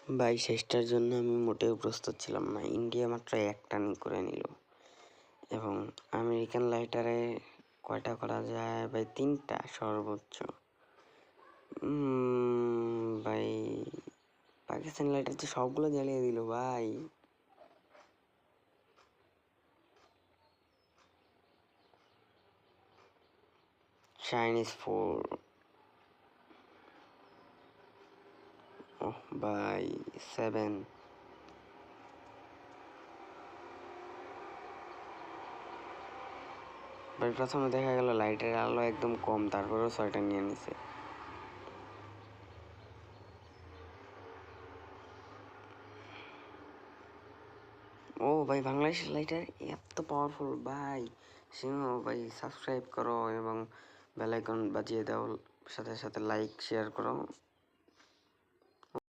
ভাই শেষটার জন্য আমি মোটেও প্রস্তুত ছিলাম না। ইন্ডিয়া মাত্র একটা করে নিল এবং আমেরিকান লাইটারে কয়টা করা যায় ভাই? 3টা সর্বোচ্চ। ভাই পাকিস্তান লাইটার তো সবগুলো জ্বালিয়ে দিল ভাই। চাইনিজ 4। ওহ ভাই 7। ভাই প্রথমে দেখা গেল লাইটের আলো একদম কম, তারপরেও 6টা নিয়ে নিছে। ও ভাই বাংলাদেশের লাইটার এত পাওয়ারফুল ভাই। সিংহ ভাই সাবস্ক্রাইব করো এবং বেল আইকন বাজিয়ে দাও, সাথে সাথে লাইক শেয়ার করো।